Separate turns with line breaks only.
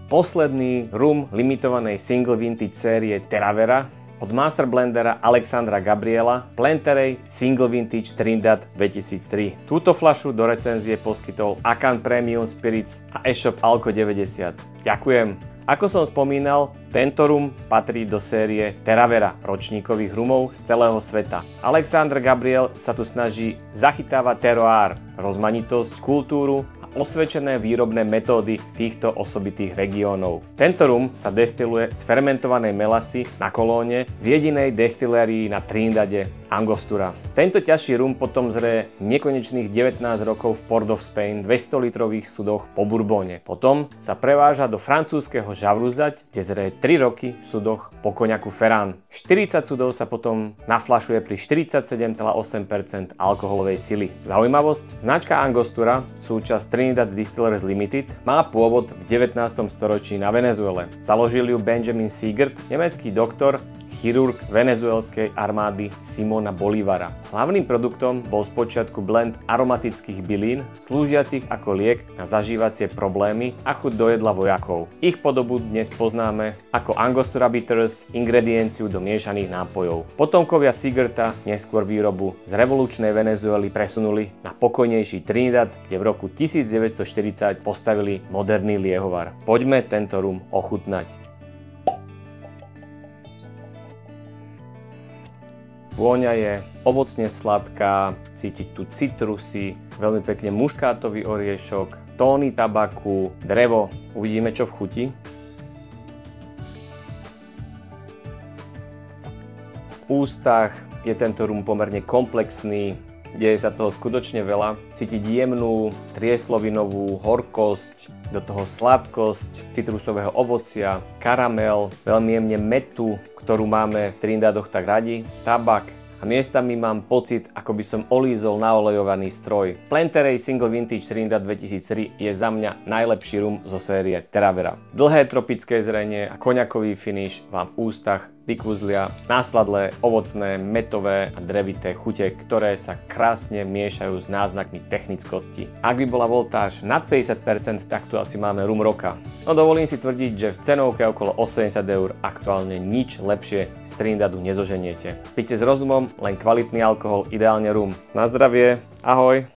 posledný rum limitovanej single vintage série Terravera od master blendera Alexandra Gabriela Planterej Single Vintage Trinidad 2003. Túto fľašu do recenzie poskytol Akan Premium Spirits a e-shop Alko 90. Ďakujem. Ako som spomínal, tento rum patrí do série Terravera ročníkových rumov z celého sveta. Alexander Gabriel sa tu snaží zachytávať terroir, rozmanitosť, kultúru a osvedčené výrobné metódy týchto osobitých regiónov. Tento rum sa destiluje z fermentovanej melasy na kolóne v jedinej destilérii na Trinidade, Angostura. Tento ťažší rum potom zrie nekonečných 19 rokov v Port of Spain 200-litrových sudoch po bourbone. Potom sa preváža do francúzskeho Žavruzať, kde zrie 3 roky v sudoch po koňaku Ferran. 40 sudov sa potom naflašuje pri 47,8% alkoholovej sily. Zaujímavosť? Značka Angostura, súčasť Trinidad Distillers Limited, má pôvod v 19. storočí na Venezuele. Založil ju Benjamin Siegert, nemecký doktor, chirurg venezuelskej armády Simona Bolívara. Hlavným produktom bol spočiatku blend aromatických bylín, slúžiacich ako liek na zažívacie problémy a chuť do jedla vojakov. Ich podobu dnes poznáme ako Angostura Bitters, ingredienciu do miešaných nápojov. Potomkovia Siegerta neskôr výrobu z revolučnej Venezuely presunuli na pokojnejší Trinidad, kde v roku 1940 postavili moderný liehovar. Poďme tento rum ochutnať. Vôňa je ovocne sladká, cítiť tu citrusy, veľmi pekne muškátový oriešok, tóny tabaku, drevo. Uvidíme, čo v chuti. V ústach je tento rum pomerne komplexný, deje sa toho skutočne veľa. Cítiť jemnú, trieslovinovú horkosť, do toho sladkosť citrusového ovocia, karamel, veľmi jemne metu, ktorú máme v Trinidadoch tak radi, tabak a miestami mám pocit, ako by som olízol naolejovaný stroj. Planterej Single Vintage Trinidad 2003 je za mňa najlepší rum zo série Terravera. Dlhé tropické zrenie a koňakový finish vám v ústach vykúzlia následlé ovocné, metové a drevité chute, ktoré sa krásne miešajú s náznakmi technickosti. Ak by bola voltáž nad 50%, tak tu asi máme rum roka. No dovolím si tvrdiť, že v cenovke okolo 80 eur aktuálne nič lepšie z Trinidadu nezoženiete. Pite s rozumom, len kvalitný alkohol, ideálne rum. Na zdravie, ahoj!